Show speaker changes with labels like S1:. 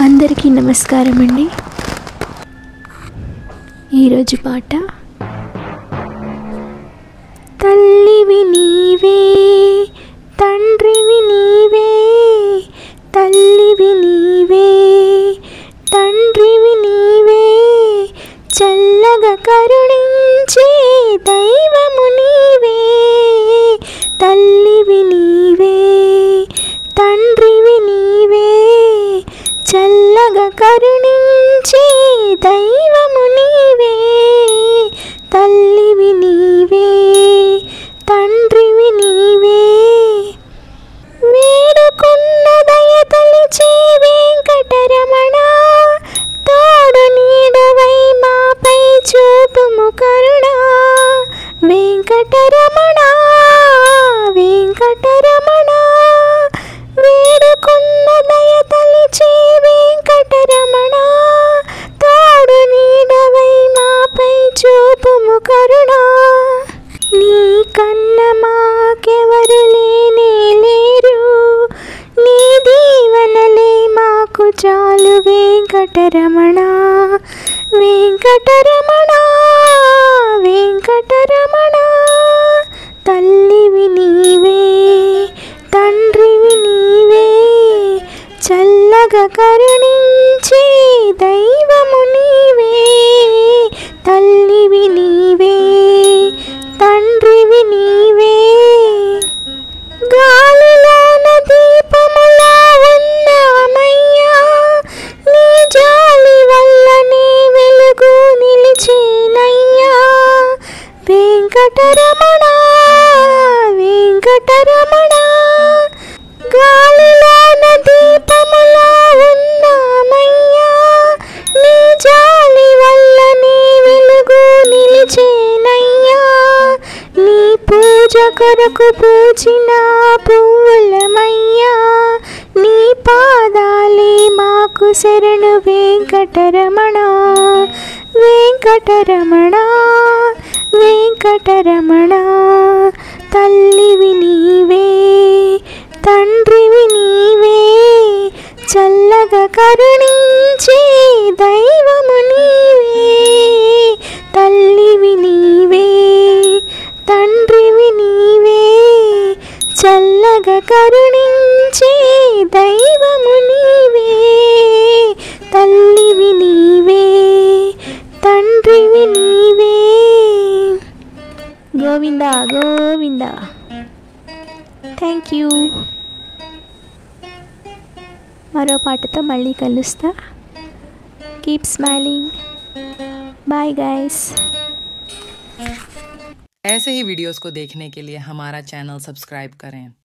S1: అందరికీ నమస్కారం అండి. ఈరోజు పాట తల్లివి నీవే తండ్రివి నీవే, తల్లివి నీవే తండ్రివి నీవే, చల్లగా కరుణించే దైవము నీవే. తల్లివి నీవే తండ్రివి నీవే, చల్లగా కరుణించే దైవము నీవే. తల్లివి నీవే తండ్రివి నీవే, వేడుకున్న దయ తలిచే వెంకటరమణ, తోడు నీడవై మాపై చూపుము కరుణ. వెంకటరమణ వెంకటరమణ, వేడుకున్న దయ తలిచే వెంకటరమణ, తోడు నీడవై మాపై చూపుము కరుణ. నీ కన్న మాకెవరు లేనే లేరు, నీ దీవెనలే మాకు చాలు వెంకటరమణ. వెంకటరమణ వెంకటరమణ, తల్లివి నీవే తండ్రివి నీవే, చల్లగా కరుణించే దైవము నీవే. తల్లివి నీవే తండ్రివి నీవే, గాలిలోన దీపములా ఉన్నామయ్యా, నీ జాలి వల్లనే వెలుగు నిలిచేనయ్యా. వెంకటరమణ వెంకటరమణ, గాలిలోన దీపములా ఉన్నామయ్యా, నీ జాలి వల్లనే వెలుగు నిలిచేనయ్యా. నీ పూజ కొరకు పూచిన పువ్వులమయ్యా, నీ పాదాలే మాకు శరణు వెంకటరమణ. వెంకటరమణ వెంకటరమణ, తల్లివి నీవే తండ్రివి నీవే, చల్లగా కరుణించే దైవము నీవే. తల్లివి నీవే తండ్రివి నీవే, చల్లగా కరుణించే దైవము నీవే. తల్లివి నీవే తండ్రివి నీవే. గోవిందా గోవిందా. Thank you. మరో పాటతో మళ్ళీ కలుస్తా. Keep smiling. Bye guys.
S2: ऐसे ही वीडियोस को देखने के लिए हमारा चैनल सब्सक्राइब करें।